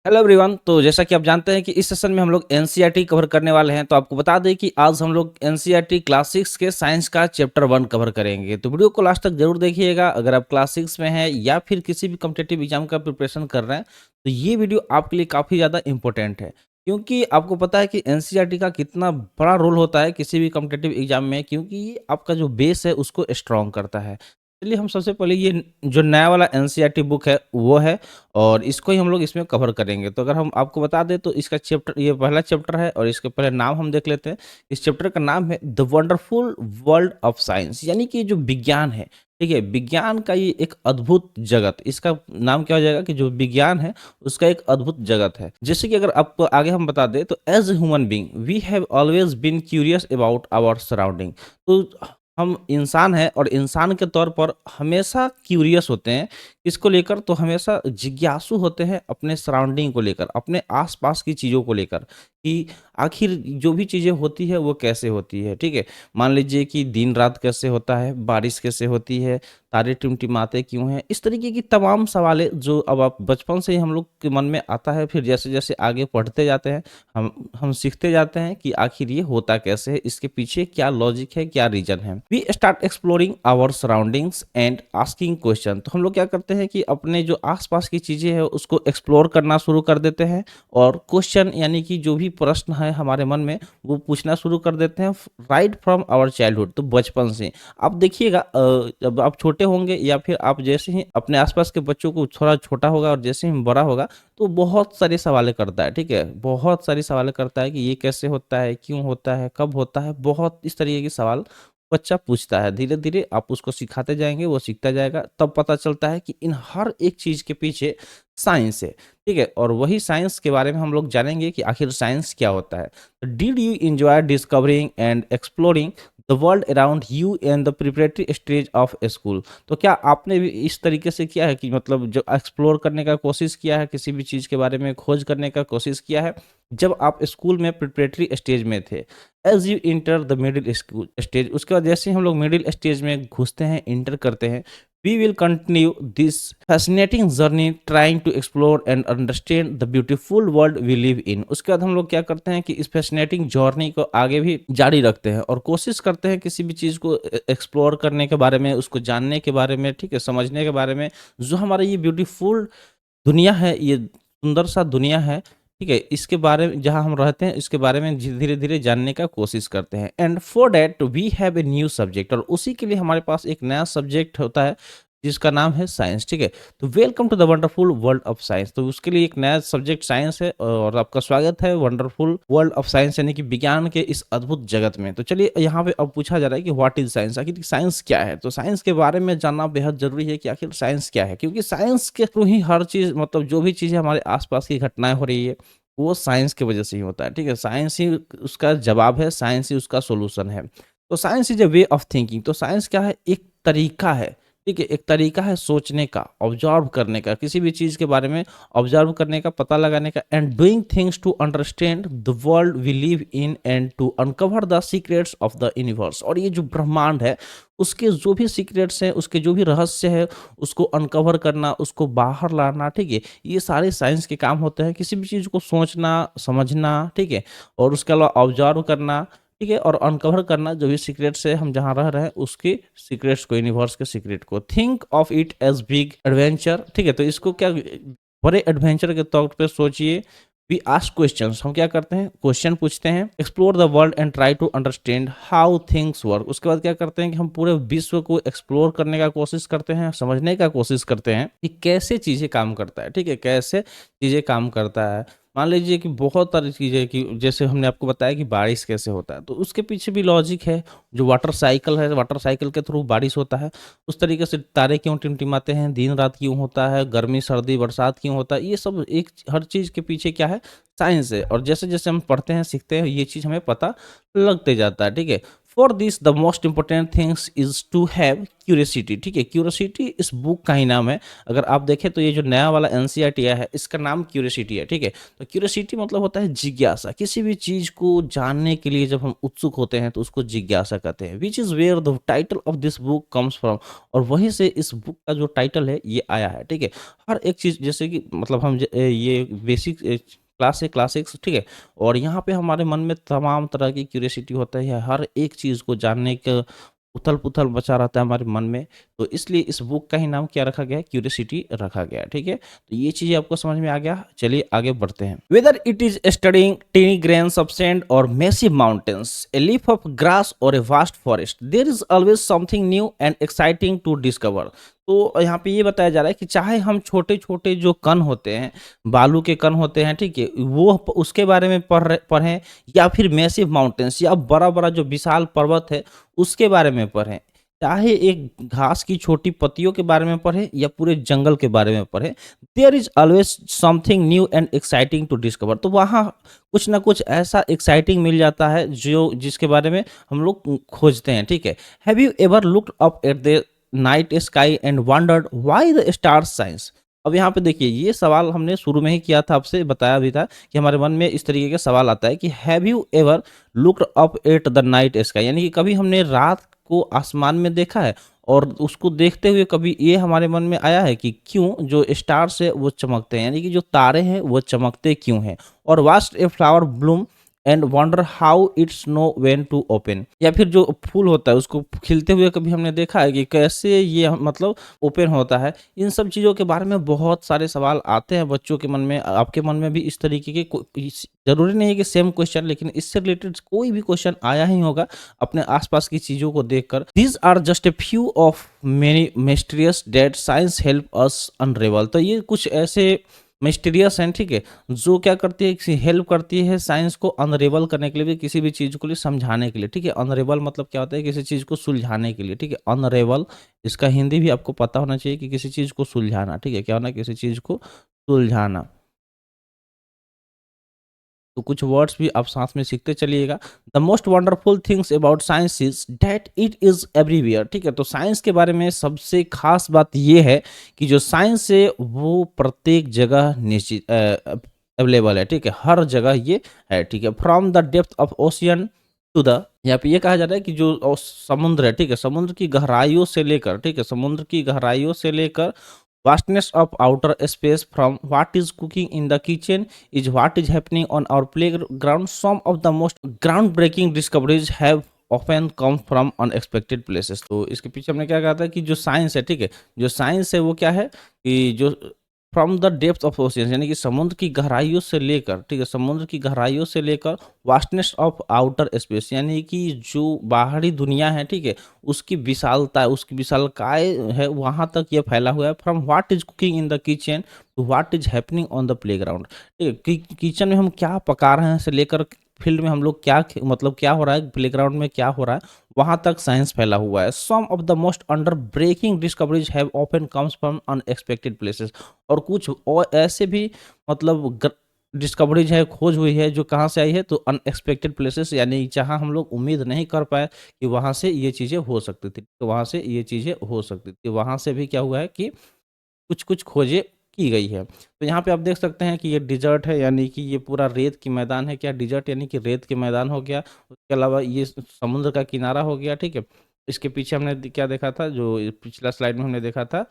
Hello everyone. तो जैसा कि आप जानते हैं कि इस सेशन में हम लोग एनसीईआरटी कवर करने वाले हैं। तो आपको बता दें कि आज हम लोग एनसीईआरटी क्लास 6 के साइंस का चैप्टर 1 कवर करेंगे। तो वीडियो को लास्ट तक जरूर देखिएगा। अगर आप क्लास 6 में हैं या फिर किसी भी कॉम्पिटिटिव एग्जाम का प्रिपरेशन कर रहे हैं तो ये वीडियो आपके लिए काफ़ी ज़्यादा इंपॉर्टेंट है, क्योंकि आपको पता है कि एनसीईआरटी का कितना बड़ा रोल होता है किसी भी कॉम्पिटिटिव एग्जाम में, क्योंकि ये आपका जो बेस है उसको स्ट्रॉन्ग करता है। चलिए हम सबसे पहले ये जो नया वाला एनसीईआरटी बुक है वो है, और इसको ही हम लोग इसमें कवर करेंगे। तो अगर हम आपको बता दें तो इसका चैप्टर, ये पहला चैप्टर है और इसके पहले नाम हम देख लेते हैं। इस चैप्टर का नाम है the wonderful world of science, यानी कि जो विज्ञान है, ठीक है, विज्ञान का ये एक अद्भुत जगत। इसका नाम क्या हो जाएगा कि जो विज्ञान है उसका एक अद्भुत जगत है। जैसे कि अगर आपको आगे हम बता दें तो as a human being we have always been curious about our surrounding. तो हम इंसान हैं और इंसान के तौर पर हमेशा क्यूरियस होते हैं। इसको लेकर तो हमेशा जिज्ञासु होते हैं अपने सराउंडिंग को लेकर, अपने आसपास की चीज़ों को लेकर, कि आखिर जो भी चीज़ें होती है वो कैसे होती है। ठीक है, मान लीजिए कि दिन रात कैसे होता है, बारिश कैसे होती है, तारे टिमटिमाते क्यों हैं, इस तरीके की तमाम सवालें जो अब आप बचपन से ही हम लोग के मन में आता है। फिर जैसे जैसे आगे पढ़ते जाते हैं हम सीखते जाते हैं कि आखिर ये होता कैसे है, इसके पीछे क्या लॉजिक है, क्या रीजन है। We start exploring our surroundings and asking question. तो हम लोग क्या करते हैं कि अपने जो आसपास की चीजें हैं उसको एक्सप्लोर करना शुरू कर देते हैं, और क्वेश्चन यानी कि जो भी प्रश्न है हमारे मन में वो पूछना शुरू कर देते हैं राइट फ्रॉम आवर चाइल्डहुड। तो बचपन से आप देखिएगा, जब आप छोटे होंगे या फिर आप जैसे ही अपने आसपास के बच्चों को, थोड़ा छोटा होगा और जैसे ही बड़ा होगा तो बहुत सारे सवाल करता है। ठीक है, बहुत सारी सवाल करता है कि ये कैसे होता है, क्यों होता है, कब होता है, बहुत इस तरीके के सवाल बच्चा पूछता है। धीरे धीरे आप उसको सिखाते जाएंगे, वो सीखता जाएगा, तब पता चलता है कि इन हर एक चीज के पीछे साइंस है। ठीक है, और वही साइंस के बारे में हम लोग जानेंगे कि आखिर साइंस क्या होता है। Did you enjoy discovering and exploring the world around you in the preparatory stage of school. तो क्या आपने भी इस तरीके से किया है कि मतलब जो एक्सप्लोर करने का कोशिश किया है, किसी भी चीज़ के बारे में खोज करने का कोशिश किया है जब आप स्कूल में प्रिपरेटरी स्टेज में थे। As you enter the middle school stage, उसके बाद जैसे ही हम लोग मिडिल स्टेज में घुसते हैं, इंटर करते हैं, we will continue this fascinating journey trying to explore and understand the beautiful world we live in। उसके बाद हम लोग क्या करते हैं कि इस फैसिनेटिंग जर्नी को आगे भी जारी रखते हैं और कोशिश करते हैं किसी भी चीज़ को एक्सप्लोर करने के बारे में, उसको जानने के बारे में, ठीक है, समझने के बारे में। जो हमारा ये ब्यूटीफुल दुनिया है, ये सुंदर सा दुनिया है, ठीक है, इसके बारे में जहाँ हम रहते हैं इसके बारे में धीरे धीरे जानने का कोशिश करते हैं। And for that we have a new subject, और उसी के लिए हमारे पास एक नया सब्जेक्ट होता है जिसका नाम है साइंस। ठीक है, तो welcome to the wonderful world of science. तो उसके लिए एक नया सब्जेक्ट साइंस है और आपका स्वागत है वंडरफुल वर्ल्ड ऑफ साइंस, यानी कि विज्ञान के इस अद्भुत जगत में। तो चलिए यहाँ पे अब पूछा जा रहा है कि व्हाट इज साइंस, आखिर साइंस क्या है। तो साइंस के बारे में जानना बेहद जरूरी है कि आखिर साइंस क्या है, क्योंकि साइंस के थ्रू ही हर चीज, मतलब जो भी चीजें हमारे आसपास की घटनाएं हो रही है वो साइंस की वजह से ही होता है। ठीक है, साइंस ही उसका जवाब है, साइंस ही उसका सोल्यूशन है। तो science is a way of thinking. तो साइंस क्या है, एक तरीका है। ठीक है, एक तरीका है सोचने का, ऑब्जर्व करने का, किसी भी चीज के बारे में ऑब्जर्व करने का, पता लगाने का, and doing things to understand the world we live in and to uncover the secrets of the universe. और ये जो ब्रह्मांड है उसके जो भी सीक्रेट्स हैं, उसके जो भी रहस्य है, उसको अनकवर करना, उसको बाहर लाना, ठीक है, ये सारे साइंस के काम होते हैं। किसी भी चीज को सोचना, समझना, ठीक है, और उसके अलावा ऑब्जर्व करना, ठीक है, और अनकवर करना जो भी सीक्रेट्स है, हम जहाँ रह रहे हैं उसके सीक्रेट्स को, यूनिवर्स के सीक्रेट को। Think of it as big adventure. ठीक है, तो इसको क्या बड़े एडवेंचर के तौर पे सोचिए। वी आस्क क्वेश्चंस, हम क्या करते हैं, क्वेश्चन पूछते हैं। Explore the world and try to understand how things work. उसके बाद क्या करते हैं कि हम पूरे विश्व को एक्सप्लोर करने का कोशिश करते हैं, समझने का कोशिश करते हैं कि कैसे चीजें काम करता है। ठीक है, कैसे चीजें काम करता है। मान लीजिए कि बहुत सारी चीज़ें, कि जैसे हमने आपको बताया कि बारिश कैसे होता है, तो उसके पीछे भी लॉजिक है। जो वाटर साइकिल है, वाटर साइकिल के थ्रू बारिश होता है। उस तरीके से तारे क्यों टिमटिमाते हैं, दिन रात क्यों होता है, गर्मी सर्दी बरसात क्यों होता है, ये सब एक हर चीज़ के पीछे क्या है, साइंस है। और जैसे जैसे हम पढ़ते हैं, सीखते हैं, ये चीज़ हमें पता लगते जाता है। ठीक है, for this the most important things is to have curiosity. ठीक है, क्यूरियोसिटी इस बुक का ही नाम है। अगर आप देखें तो ये जो नया वाला एनसीईआरटी आया है इसका नाम क्यूरियोसिटी है। ठीक है, तो क्यूरियोसिटी मतलब होता है जिज्ञासा। किसी भी चीज को जानने के लिए जब हम उत्सुक होते हैं तो उसको जिज्ञासा कहते हैं, which is where the title of this book comes from. और वहीं से इस बुक का जो टाइटल है ये आया है। ठीक है, हर एक चीज जैसे कि मतलब हम ये बेसिक क्लास है, क्लास 6। ठीक है, और यहाँ पे हमारे मन में तमाम तरह की क्यूरियोसिटी होता है, हर एक चीज़ को जानने का उथल-पुथल मचा रहता है हमारे मन में। तो इसलिए इस बुक का ही नाम क्या रखा गया है? क्यूरियोसिटी रखा गया है। ठीक है? तो ये चीज़ें आपको समझ में आ गया। चलिए आगे बढ़ते हैं। Whether it is studying tiny grains of sand और massive mountains, a leaf of grass और a vast forest, there is always something new and exciting to discover. तो यहाँ पे ये बताया जा रहा है कि चाहे हम छोटे-छोटे जो कण होते हैं, बालू के कण होते हैं, ठीक है? वो उसके बारे में पढ़ें, या फिर मैसिव माउंटेन्स या बड़ा-बड़ा जो विशाल पर्वत है उसके बारे में पढ़ें, चाहे एक घास की छोटी पत्तियों के बारे में पढ़ें या पूरे जंगल के बारे में पढ़ें, there is always something new and exciting to discover. तो वहाँ कुछ ना कुछ ऐसा एक्साइटिंग मिल जाता है जो जिसके बारे में हम लोग खोजते हैं। ठीक है, have you ever looked up at the night sky and wondered why the stars science. अब यहाँ पे देखिए, ये सवाल हमने शुरू में ही किया था, आपसे बताया भी था कि हमारे मन में इस तरीके का सवाल आता है कि have you ever looked up at the night sky, यानी कि कभी हमने रात को आसमान में देखा है और उसको देखते हुए कभी ये हमारे मन में आया है कि क्यों जो स्टार्स है वो चमकते हैं, यानी कि जो तारे हैं वो चमकते क्यों हैं। और watched a flower bloom and wonder how it's know when to open, या फिर जो फूल होता है उसको खिलते हुए कभी हमने देखा है कि कैसे ये मतलब ओपन होता है। इन सब चीज़ों के बारे में बहुत सारे सवाल आते हैं बच्चों के मन में, आपके मन में भी इस तरीके के जरूरी नहीं है कि सेम क्वेश्चन, लेकिन इससे रिलेटेड कोई भी क्वेश्चन आया ही होगा अपने आसपास की चीज़ों को देखकर। These are just a few of many mysterious that science help us unravel. तो ये कुछ ऐसे मिस्टीरियस हैं, ठीक है, जो क्या करती है कि हेल्प करती है साइंस को अनरेवल करने के लिए भी, किसी भी चीज़ को लिए समझाने के लिए। ठीक है, अनरेवल मतलब क्या होता है? किसी चीज़ को सुलझाने के लिए। ठीक है, अनरेवल इसका हिंदी भी आपको पता होना चाहिए कि किसी चीज़ को सुलझाना। ठीक है, क्या होना? किसी चीज़ को सुलझाना। तो कुछ वर्ड्स भी आप साथ में सीखते चलिएगा। The most wonderful things about science is that it is everywhere. ठीक है, तो साइंस के बारे में सबसे खास बात ये है कि जो साइंस है वो प्रत्येक जगह निश्चित अवेलेबल है। ठीक है, हर जगह ये है। ठीक है, from the depth of ocean to the, यहाँ पे ये कहा जा रहा है कि जो समुद्र है, ठीक है, समुद्र की गहराइयों से लेकर, ठीक है, समुद्र की गहराइयों से लेकर vastness of outer space, from what is cooking in the kitchen is what is happening on our playground. Some of the most groundbreaking discoveries have often come from unexpected places। तो इसके पीछे हमने क्या कहा था कि जो साइंस है, ठीक है, जो साइंस है वो क्या है कि जो from the depth of ocean, यानी कि समुद्र की गहराइयों से लेकर, ठीक है, समुद्र की गहराइयों से लेकर वास्टनेस ऑफ आउटर स्पेस, यानी कि जो बाहरी दुनिया है, ठीक है, उसकी विशालता, उसकी विशालकाय है, वहाँ तक ये फैला हुआ है। From what is cooking in the kitchen to what is happening on the playground. ठीक है, किचन में हम क्या पका रहे हैं से लेकर फील्ड में हम लोग क्या मतलब क्या हो रहा है, प्लेग्राउंड में क्या हो रहा है, वहां तक साइंस फैला हुआ है। Some of the most under breaking discoveries have often comes from unexpected places. और कुछ और ऐसे भी मतलब डिस्कवरीज है, खोज हुई है, जो कहाँ से आई है? तो अनएक्सपेक्टेड प्लेसेस, यानी जहाँ हम लोग उम्मीद नहीं कर पाए कि वहाँ से ये चीज़ें हो सकती थी, तो वहाँ से ये चीज़ें हो सकती थी, वहाँ से भी क्या हुआ है कि कुछ-कुछ खोजें की गई है। तो यहाँ पे आप देख सकते हैं कि ये डिजर्ट है, यानी कि ये पूरा रेत की मैदान है। क्या डिजर्ट यानी कि रेत के मैदान हो गया। उसके अलावा ये समुद्र का किनारा हो गया, ठीक है। इसके पीछे हमने क्या देखा था, जो पिछला स्लाइड में हमने देखा था,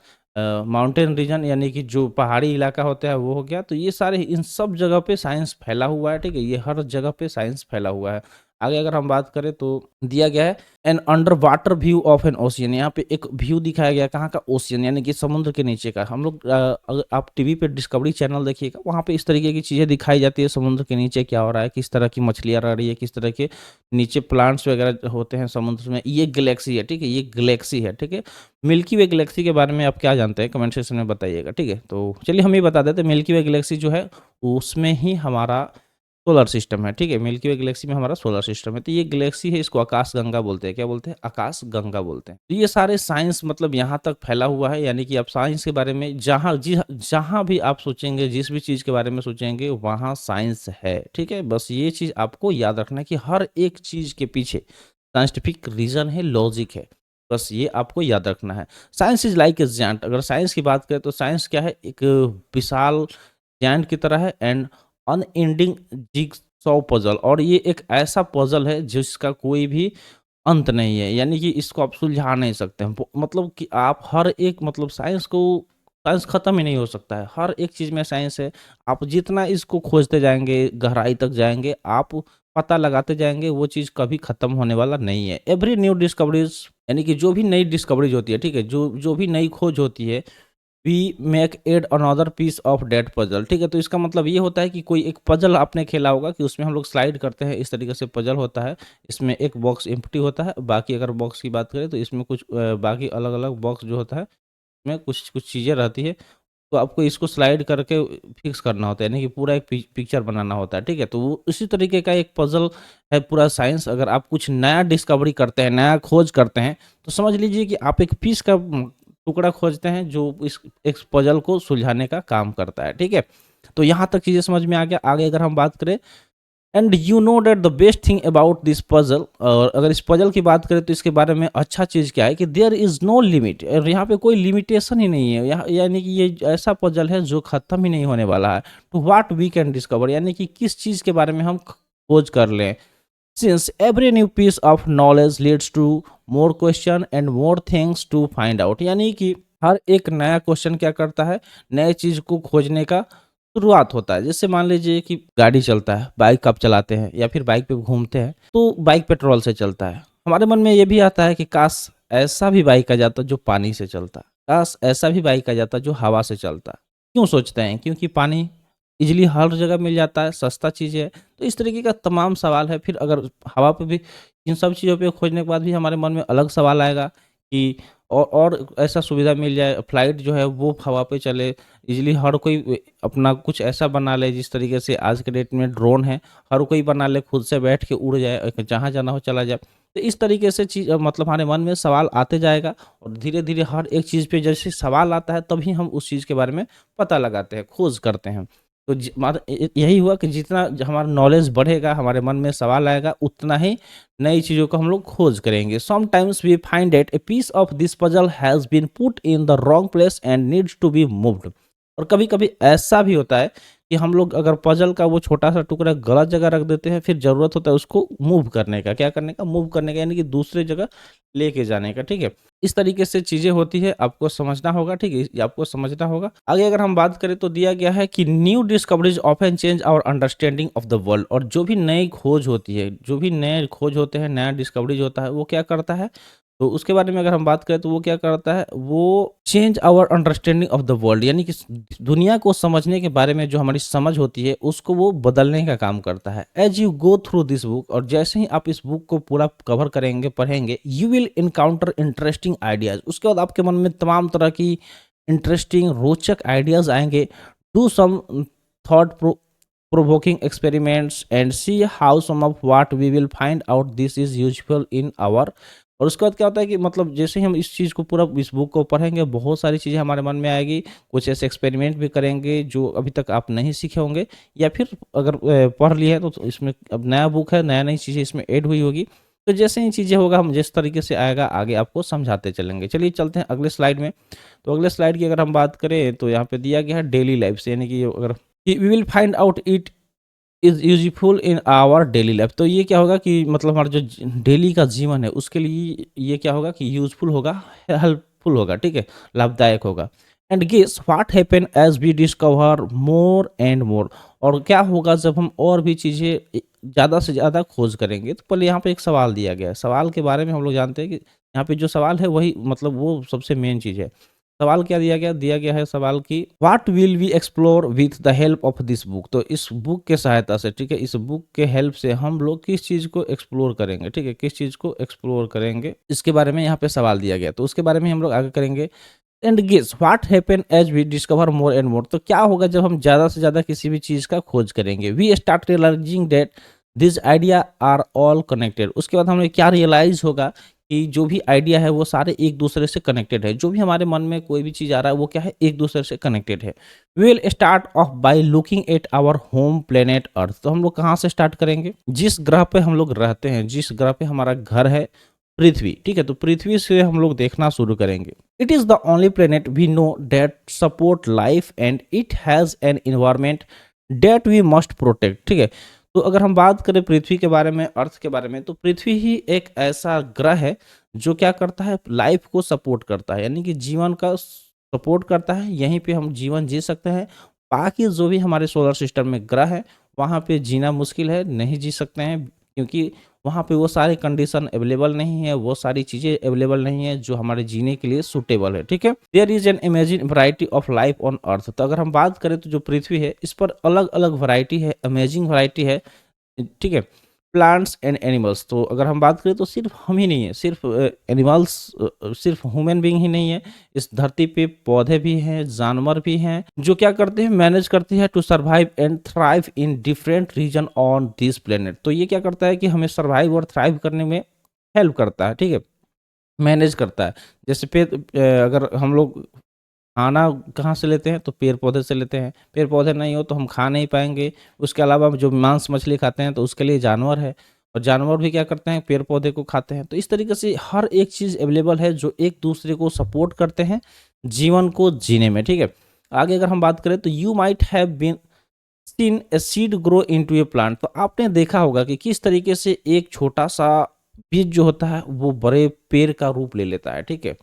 माउंटेन रीजन, यानी कि जो पहाड़ी इलाका होता है वो हो गया। तो ये सारे इन सब जगह पे साइंस फैला हुआ है, ठीक है, ये हर जगह पे साइंस फैला हुआ है। आगे अगर हम बात करें तो दिया गया है an under water view of an ocean. यहाँ पे एक व्यू दिखाया गया, कहाँ का? ओशियन, यानी कि समुद्र के नीचे का। हम लोग अगर आप टीवी पे डिस्कवरी चैनल देखिएगा, वहाँ पे इस तरीके की चीज़ें दिखाई जाती है, समुद्र के नीचे क्या हो रहा है, किस तरह की मछलियाँ रह रही है, किस तरह के नीचे प्लांट्स वगैरह होते हैं समुद्र में। ये गैलेक्सी है, ठीक है, ये गैलेक्सी है, ठीक है। मिल्की वे गैलेक्सी के बारे में आप क्या जानते हैं? कमेंट सेक्शन में बताइएगा, ठीक है। तो चलिए हम ये बता देते हैं, मिल्की वे गैलेक्सी जो है उसमें ही हमारा सोलर सिस्टम है, ठीक है। मिल्की वे गैलेक्सी में हमारा सोलर सिस्टम है। तो ये गैलेक्सी है, इसको आकाश गंगा बोलते हैं। क्या बोलते हैं? आकाश गंगा बोलते हैं। तो ये सारे साइंस मतलब यहाँ तक फैला हुआ है, यानी कि आप साइंस के बारे में जहाँ भी आप सोचेंगे, जिस भी चीज़ के बारे में सोचेंगे, वहाँ साइंस है, ठीक है। बस ये चीज़ आपको याद रखना है कि हर एक चीज़ के पीछे साइंटिफिक रीज़न है, लॉजिक है। बस ये आपको याद रखना है। Science is like a giant, अगर साइंस की बात करें तो साइंस क्या है, एक विशाल जायंट की तरह है एंड अनएंडिंग जिगसॉ पज़ल, और ये एक ऐसा पज़ल है जिसका कोई भी अंत नहीं है, यानी कि इसको आप सुलझा नहीं सकते हैं। मतलब कि आप हर एक मतलब साइंस खत्म ही नहीं हो सकता है, हर एक चीज़ में साइंस है। आप जितना इसको खोजते जाएँगे, गहराई तक जाएँगे, आप पता लगाते जाएँगे, वो चीज़ कभी खत्म होने वाला नहीं है। एवरी न्यू डिस्कवरीज़, यानी कि जो भी नई डिस्कवरीज़ होती है, ठीक है? जो जो भी नई खोज होती है, we make add another piece of that puzzle, ठीक है? तो इसका मतलब ये होता है कि कोई एक पजल आपने खेला होगा कि उसमें हम लोग स्लाइड करते हैं, इस तरीके से पजल होता है। इसमें एक बॉक्स एम्प्टी होता है, बाकी अगर बॉक्स की बात करें तो इसमें कुछ बाकी अलग-अलग बॉक्स जो होता है, इसमें कुछ-कुछ चीज़ें रहती है। तो आपको इसको स्लाइड करके फिक्स करना होता है, यानी कि पूरा एक पिक्चर बनाना होता है, ठीक है? तो वो उसी तरीके का एक पज़ल है पूरा साइंस। अगर आप कुछ नया डिस्कवरी करते हैं, नया खोज करते हैं, तो समझ लीजिए कि आप एक पीस का टुकड़ा खोजते हैं जो इस पज़ल को सुलझाने का काम करता है, ठीक है? तो यहाँ तक चीज़ें समझ में आ गया। आगे अगर हम बात करें, and you know that the best thing about this puzzle, और अगर इस पजल की बात करें तो इसके बारे में अच्छा चीज़ क्या है कि देयर इज़ नो लिमिट, और यहाँ पे कोई लिमिटेशन ही नहीं है। यहाँ यानी कि ये ऐसा पजल है जो ख़त्म ही नहीं होने वाला है। To what we can discover, यानी कि किस चीज़ के बारे में हम खोज कर लें। Since every new piece of knowledge leads to more question and more things to find out, यानी कि हर एक नया क्वेश्चन क्या करता है, नए चीज़ को खोजने का शुरुआत होता है। जैसे मान लीजिए कि गाड़ी चलता है, बाइक आप चलाते हैं या फिर बाइक पे घूमते हैं, तो बाइक पेट्रोल से चलता है। हमारे मन में ये भी आता है कि काश ऐसा भी बाइक आ जाता जो पानी से चलता, काश ऐसा भी बाइक आ जाता जो हवा से चलता। क्यों सोचते हैं? क्योंकि पानी ईज़िली हर जगह मिल जाता है, सस्ता चीज़ है। तो इस तरीके का तमाम सवाल है। फिर अगर हवा पे भी इन सब चीज़ों पे खोजने के बाद भी हमारे मन में अलग सवाल आएगा कि और ऐसा सुविधा मिल जाए, फ्लाइट जो है वो हवा पे चले, ईज़िली हर कोई अपना कुछ ऐसा बना ले, जिस तरीके से आज के डेट में ड्रोन है, हर कोई बना ले, खुद से बैठ के उड़ जाए, जहाँ जाना हो चला जाए। तो इस तरीके से मतलब हमारे मन में सवाल आते जाएगा, और धीरे-धीरे हर एक चीज़ पे जैसे सवाल आता है तभी हम उस चीज़ के बारे में पता लगाते हैं, खोज करते हैं। तो यही हुआ कि जितना हमारा नॉलेज बढ़ेगा, हमारे मन में सवाल आएगा, उतना ही नई चीज़ों को हम लोग खोज करेंगे। Sometimes we find that a piece of this puzzle has been put in the wrong place and needs to be moved, और कभी-कभी ऐसा भी होता है कि हम लोग अगर पजल का वो छोटा-सा टुकड़ा गलत जगह रख देते हैं, फिर ज़रूरत होता है उसको मूव करने का। क्या करने का? मूव करने का, यानी कि दूसरे जगह लेके जाने का, ठीक है? इस तरीके से चीज़ें होती है, आपको समझना होगा, ठीक है? ये आपको समझना होगा। आगे अगर हम बात करें तो दिया गया है कि new discoveries often change our understanding of the world, और जो भी नई खोज होती है, जो भी नए खोज होते हैं, नया डिस्कवरीज़ होता है, वो क्या करता है? तो उसके बारे में अगर हम बात करें तो वो क्या करता है, वो change our understanding of the world, यानी कि दुनिया को समझने के बारे में जो हमारी समझ होती है उसको वो बदलने का काम करता है। As you go through this book, और जैसे ही आप इस बुक को पूरा कवर करेंगे, पढ़ेंगे, you will encounter interesting ideas, उसके बाद आपके मन में तमाम तरह की इंटरेस्टिंग रोचक आइडियाज आएंगे। Do some thought provoking experiments and see how some of what we will find out this is useful in our, और उसके बाद क्या होता है कि मतलब जैसे ही हम इस चीज़ को पूरा इस बुक को पढ़ेंगे, बहुत सारी चीज़ें हमारे मन में आएगी, कुछ ऐसे एक्सपेरिमेंट भी करेंगे जो अभी तक आप नहीं सीखे होंगे, या फिर अगर पढ़ लिए हैं तो इसमें अब नया बुक है, नई चीज़ें इसमें ऐड हुई होगी। तो जैसे ही चीज़ें होगा, हम जिस तरीके से आएगा आगे आपको समझाते चलेंगे। चलिए चलते हैं अगले स्लाइड में। तो अगले स्लाइड की अगर हम बात करें तो यहाँ पे दिया गया है डेली लाइफ से, यानी कि अगर we will find out it is useful in our daily life. तो ये क्या होगा कि मतलब हमारा जो डेली का जीवन है उसके लिए ये क्या होगा कि यूज़फुल होगा, हेल्पफुल होगा, ठीक है, लाभदायक होगा। And guess what happen as we discover more and more, और क्या होगा जब हम और भी चीज़ें ज़्यादा से ज़्यादा खोज करेंगे। तो पहले यहाँ पे एक सवाल दिया गया है, सवाल के बारे में हम लोग जानते हैं कि यहाँ पे जो सवाल है वही मतलब वो सबसे मेन चीज़ है। सवाल क्या दिया गया? दिया गया है सवाल कि what will we explore with the help of this book. तो इस बुक के सहायता से, ठीक है, इस बुक के हेल्प से हम लोग किस चीज़ को एक्सप्लोर करेंगे, ठीक है, किस चीज़ को एक्सप्लोर करेंगे, इसके बारे में यहाँ पे सवाल दिया गया। तो उसके बारे में हम लोग आगे करेंगे। And guess what happen as we discover more and more, तो क्या होगा जब हम ज़्यादा से ज़्यादा किसी भी चीज़ का खोज करेंगे। We start realising that this idea are all connected, उसके बाद हमें क्या रियलाइज़ होगा कि जो भी आइडिया है वो सारे एक दूसरे से कनेक्टेड है। जो भी हमारे मन में कोई भी चीज़ आ रहा है वो क्या है, एक दूसरे से कनेक्टेड है। We will start off by looking at our home planet Earth. तो हम लोग कहाँ से स्टार्ट करेंगे? जिस ग्रह पे हम लोग रहते हैं, जिस ग्रह पे हमारा घर है, पृथ्वी, ठीक है? तो पृथ्वी से हम लोग देखना शुरू करेंगे। It is the only planet we know that support life and it has an environment that we must protect, ठीक है? तो अगर हम बात करें पृथ्वी के बारे में, अर्थ के बारे में, तो पृथ्वी ही एक ऐसा ग्रह है जो क्या करता है, लाइफ को सपोर्ट करता है, यानी कि जीवन का सपोर्ट करता है। यहीं पे हम जीवन जी सकते हैं। बाकी जो भी हमारे सोलर सिस्टम में ग्रह है, वहाँ पे जीना मुश्किल है, नहीं जी सकते हैं, क्योंकि वहाँ पे वो सारे कंडीशन अवेलेबल नहीं है, वो सारी चीज़ें अवेलेबल नहीं है जो हमारे जीने के लिए सूटेबल है, ठीक है? There is an imagine variety of life on Earth. तो अगर हम बात करें तो जो पृथ्वी है, इस पर अलग अलग वैरायटी है, अमेजिंग वैरायटी है, ठीक है? Plants and animals. तो अगर हम बात करें तो सिर्फ हम ही नहीं है, सिर्फ एनिमल्स, सिर्फ ह्यूमन बीइंग ही नहीं है, इस धरती पे पौधे भी हैं, जानवर भी हैं, जो क्या करते हैं, मैनेज करते हैं to survive and thrive in different region on this planet. तो ये क्या करता है कि हमें सर्वाइव और थ्राइव करने में हेल्प करता है, ठीक है? मैनेज करता है। जैसे अगर हम लोग खाना कहाँ से लेते हैं, तो पेड़-पौधे से लेते हैं। पेड़-पौधे नहीं हो तो हम खा नहीं पाएँगे। उसके अलावा जो मांस मछली खाते हैं तो उसके लिए जानवर है, और जानवर भी क्या करते हैं, पेड़-पौधे को खाते हैं। तो इस तरीके से हर एक चीज़ अवेलेबल है जो एक दूसरे को सपोर्ट करते हैं जीवन को जीने में, ठीक है? आगे अगर हम बात करें तो you might have been seen a seed grow into a plant. तो आपने देखा होगा कि किस तरीके से एक छोटा-सा बीज जो होता है वो बड़े पेड़ का रूप ले लेता है, ठीक है?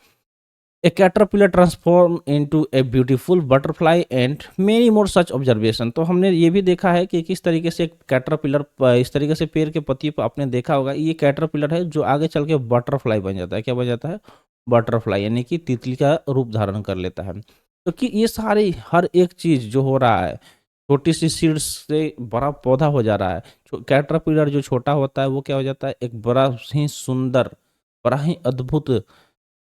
A caterpillar transform into a beautiful butterfly and many more such observation। तो हमने ये भी देखा है कि किस तरीके से कैटरपिलर इस तरीके से पेड़ के पत्ती पर आपने देखा होगा, ये कैटरपिलर है जो आगे चल के बटरफ्लाई बन जाता है। क्या बन जाता है? बटरफ्लाई, यानी कि तितली का रूप धारण कर लेता है। तो कि ये सारी हर एक चीज़ जो हो रहा है, छोटी सी सीड्स से बड़ा पौधा हो जा रहा है। कैटरपिलर जो छोटा होता है वो क्या हो जाता है, एक बड़ा ही सुंदर, बड़ा ही अद्भुत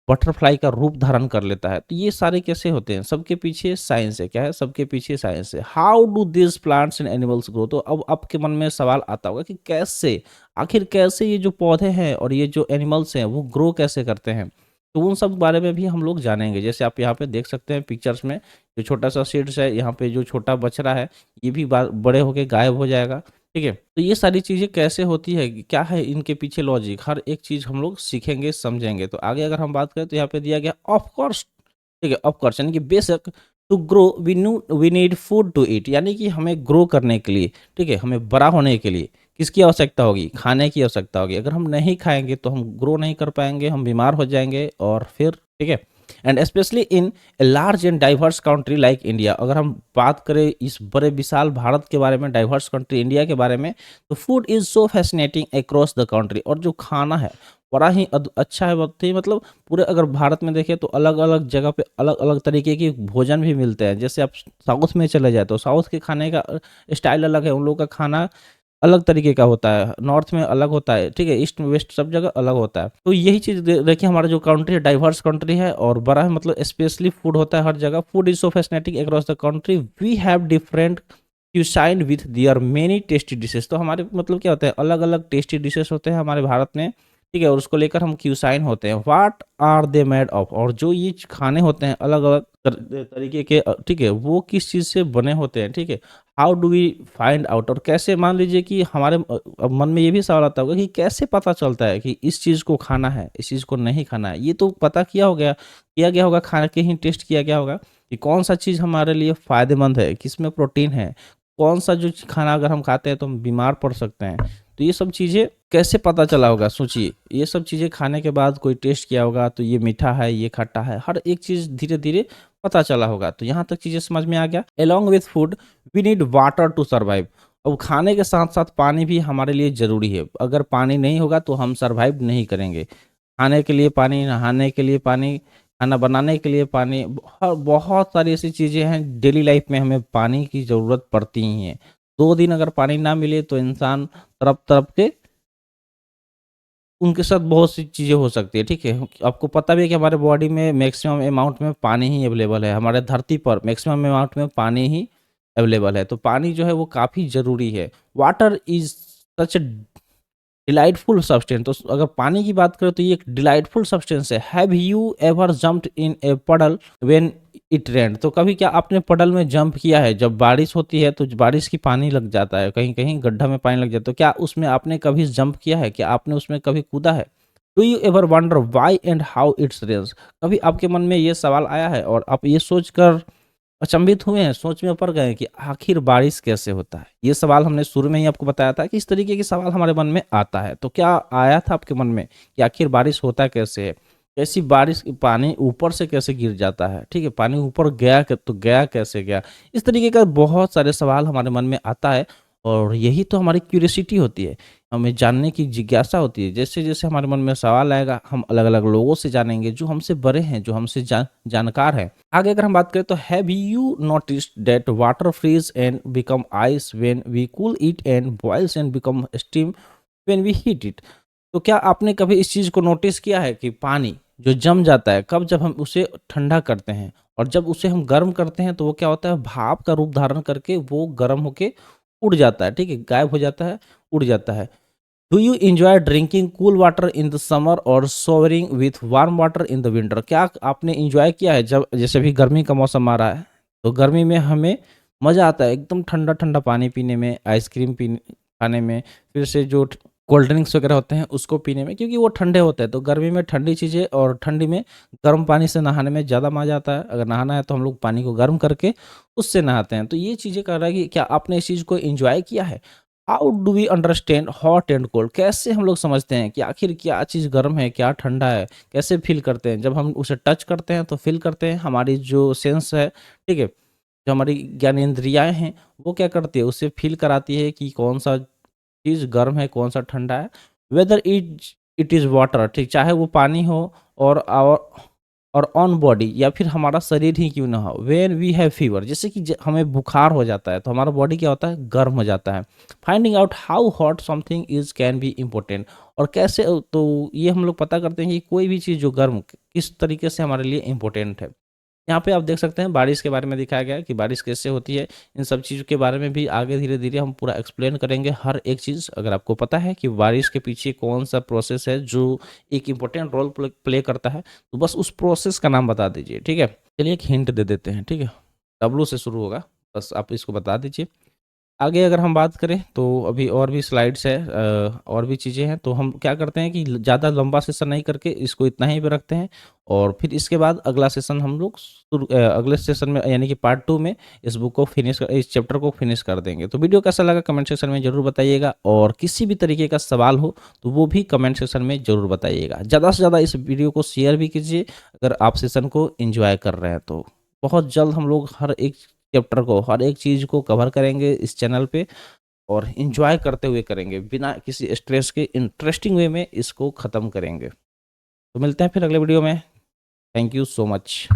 बटरफ्लाई का रूप धारण कर लेता है। तो ये सारे कैसे होते हैं? सबके पीछे साइंस है। क्या है? सबके पीछे साइंस है। How do this plants and animals grow? तो अब आपके मन में सवाल आता होगा कि कैसे, आखिर कैसे ये जो पौधे हैं और ये जो एनिमल्स हैं वो ग्रो कैसे करते हैं? तो उन सब बारे में भी हम लोग जानेंगे। जैसे आप यहाँ पे देख सकते हैं पिक्चर्स में, जो छोटा सा सीड्स है, यहाँ पे जो छोटा बछड़ा है, ये भी बड़े होके गायब हो जाएगा, ठीक है? तो ये सारी चीज़ें कैसे होती है, क्या है इनके पीछे लॉजिक, हर एक चीज़ हम लोग सीखेंगे, समझेंगे। तो आगे अगर हम बात करें तो यहाँ पे दिया गया ऑफ कोर्स, ठीक है? ऑफ कोर्स यानी कि बेशक, to grow we need food to eat, यानी कि हमें ग्रो करने के लिए, ठीक है, हमें बड़ा होने के लिए किसकी आवश्यकता होगी? खाने की आवश्यकता होगी। अगर हम नहीं खाएँगे तो हम ग्रो नहीं कर पाएँगे, हम बीमार हो जाएँगे, और फिर, ठीक है? And specially in a large and diverse country like India. अगर हम बात करें इस बड़े विशाल भारत के बारे में, डाइवर्स कंट्री इंडिया के बारे में, तो food is so fascinating across the country. और जो खाना है बड़ा ही अच्छा है, बहुत ही मतलब पूरे अगर भारत में देखें तो अलग अलग जगह पे अलग अलग तरीके के भोजन भी मिलते हैं। जैसे आप साउथ में चले जाए तो साउथ के खाने का स्टाइल अलग है, उन लोगों का खाना अलग तरीके का होता है, नॉर्थ में अलग होता है, ठीक है? ईस्ट वेस्ट सब जगह अलग होता है। तो यही चीज़ देखिए, हमारा जो कंट्री है डाइवर्स कंट्री है और बड़ा है, मतलब स्पेशली फूड होता है हर जगह। Food is so fascinating across the country, we have different cuisine with their many tasty dishes. तो हमारे मतलब क्या होता है, अलग अलग टेस्टी डिशेस होते हैं हमारे भारत में, ठीक है? और उसको लेकर हम क्यूसाइन होते हैं। What are they made of? और जो ये खाने होते हैं अलग अलग तरीके के, ठीक है, वो किस चीज़ से बने होते हैं, ठीक है? How do we find out? और कैसे, मान लीजिए कि हमारे अब मन में ये भी सवाल आता होगा कि कैसे पता चलता है कि इस चीज़ को खाना है, इस चीज़ को नहीं खाना है? ये तो पता किया गया होगा, खा के ही टेस्ट किया गया होगा कि कौन सा चीज़ हमारे लिए फ़ायदेमंद है, किसमें प्रोटीन है, कौन सा जो खाना अगर हम खाते हैं तो हम बीमार पड़ सकते हैं। तो ये सब चीज़ें कैसे पता चला होगा, सोचिए। ये सब चीज़ें खाने के बाद कोई टेस्ट किया होगा तो ये मीठा है, ये खट्टा है, हर एक चीज़ धीरे-धीरे पता चला होगा। तो यहाँ तक चीज़ें समझ में आ गया। Along with food we need water to survive. अब खाने के साथ-साथ पानी भी हमारे लिए ज़रूरी है। अगर पानी नहीं होगा तो हम सर्वाइव नहीं करेंगे। खाने के लिए पानी, नहाने के लिए पानी, खाना बनाने के लिए पानी, बहुत सारी ऐसी चीज़ें हैं डेली लाइफ में हमें पानी की ज़रूरत पड़ती ही है। 2 दिन अगर पानी ना मिले तो इंसान तड़प-तड़प के, उनके साथ बहुत सी चीज़ें हो सकती है, ठीक है? आपको पता भी है कि हमारे बॉडी में मैक्सिमम अमाउंट में पानी ही अवेलेबल है, हमारे धरती पर मैक्सिमम अमाउंट में पानी ही अवेलेबल है। तो पानी जो है वो काफ़ी ज़रूरी है। Water is such delightful substance, तो अगर पानी की बात करें तो ये एक डिलाइटफुल सब्सटेंस है। हैव यू एवर जंप्ड इन ए पडल व्हेन इट रेन्ड? तो कभी क्या आपने पडल में जंप किया है? जब बारिश होती है तो बारिश की पानी लग जाता है, कहीं-कहीं गड्ढा में पानी लग जाता है, तो क्या उसमें आपने कभी जंप किया है? क्या आपने उसमें कभी कूदा है? Do you ever wonder why and how it's rains? कभी आपके मन में ये सवाल आया है और आप ये सोचकर अचंभित हुए हैं, सोच में पड़ गए हैं कि आखिर बारिश कैसे होता है? ये सवाल हमने शुरू में ही आपको बताया था कि इस तरीके के सवाल हमारे मन में आता है। तो क्या आया था आपके मन में कि आखिर बारिश होता कैसे है? कैसी बारिश पानी ऊपर से कैसे गिर जाता है? ठीक है, पानी ऊपर गया तो गया कैसे गया? इस तरीके का बहुत सारे सवाल हमारे मन में आता है और यही तो हमारी क्यूरियोसिटी होती है। हमें जानने की जिज्ञासा होती है। जैसे-जैसे हमारे मन में सवाल आएगा, हम अलग-अलग लोगों से जानेंगे जो हमसे बड़े हैं, जो हमसे जानकार हैं। आगे अगर हम बात करें तो have you noticed that water freeze and become ice when we cool it and boils and become steam when we heat it? तो क्या आपने कभी इस चीज़ को नोटिस किया है कि पानी जो जम जाता है, कब जब हम उसे ठंडा करते हैं और जब उसे हम गर्म करते हैं तो वो क्या होता है, भाप का रूप धारण करके वो गर्म होके उड़ जाता है, ठीक है? गायब हो जाता है, उड़ जाता है। Do you enjoy drinking cool water in the summer और showering with warm water in the winter? क्या आपने एन्जॉय किया है जब जैसे अभी गर्मी का मौसम आ रहा है, तो गर्मी में हमें मज़ा आता है एकदम ठंडा-ठंडा पानी पीने में, आइसक्रीम पीने खाने में, फिर से जो कोल्ड ड्रिंक्स वगैरह होते हैं उसको पीने में, क्योंकि वो ठंडे होते हैं। तो गर्मी में ठंडी चीज़ें और ठंडी में गर्म पानी से नहाने में ज़्यादा मज़ा आता है। अगर नहाना है तो हम लोग पानी को गर्म करके उससे नहाते हैं। तो ये चीज़ें कर रहा है कि क्या आपने इस चीज़ को एन्जॉय किया है? How do we understand hot and cold? कैसे हम लोग समझते हैं कि आखिर क्या चीज़ गर्म है, क्या ठंडा है? कैसे फ़ील करते हैं? जब हम उसे टच करते हैं तो फ़ील करते हैं, हमारी जो सेंस है, ठीक है? जो हमारी ज्ञानेंद्रियाएँ हैं, वो क्या करती है? उसे फ़ील कराती है कि कौन-सा चीज़ गर्म है, कौन-सा ठंडा है। वेदर इट इज़ वाटर, ठीक, चाहे वो पानी हो और ऑन बॉडी या फिर हमारा शरीर ही क्यों ना हो। व्हेन वी हैव फीवर, जैसे कि हमें बुखार हो जाता है तो हमारा बॉडी क्या होता है, गर्म हो जाता है। Finding out how hot something is can be important, और कैसे तो ये हम लोग पता करते हैं कि कोई भी चीज़ जो गर्म किस तरीके से हमारे लिए इम्पोर्टेंट है। यहाँ पे आप देख सकते हैं बारिश के बारे में दिखाया गया है कि बारिश कैसे होती है। इन सब चीज़ों के बारे में भी आगे धीरे-धीरे हम पूरा एक्सप्लेन करेंगे हर एक चीज़। अगर आपको पता है कि बारिश के पीछे कौन-सा प्रोसेस है जो एक इम्पोर्टेंट रोल प्ले प्ले करता है, तो बस उस प्रोसेस का नाम बता दीजिए, ठीक है? चलिए एक हिंट दे देते हैं, ठीक है? डब्लू से शुरू होगा, बस आप इसको बता दीजिए। आगे अगर हम बात करें तो अभी और भी स्लाइड्स है, और भी चीज़ें हैं, तो हम क्या करते हैं कि ज़्यादा लंबा सेशन नहीं करके इसको इतना ही पे रखते हैं और फिर इसके बाद अगला सेशन हम लोग अगले सेशन में यानी कि पार्ट 2 में इस बुक को इस चैप्टर को फिनिश कर देंगे। तो वीडियो कैसा लगा कमेंट सेक्शन में ज़रूर बताइएगा और किसी भी तरीके का सवाल हो तो वो भी कमेंट सेक्शन में ज़रूर बताइएगा। ज़्यादा से ज़्यादा इस वीडियो को शेयर भी कीजिए अगर आप सेशन को एन्जॉय कर रहे हैं तो। बहुत जल्द हम लोग हर एक चैप्टर को, हर एक चीज़ को कवर करेंगे इस चैनल पे और एन्जॉय करते हुए करेंगे, बिना किसी स्ट्रेस के इंटरेस्टिंग वे में इसको ख़त्म करेंगे। तो मिलते हैं फिर अगले वीडियो में। Thank you so much.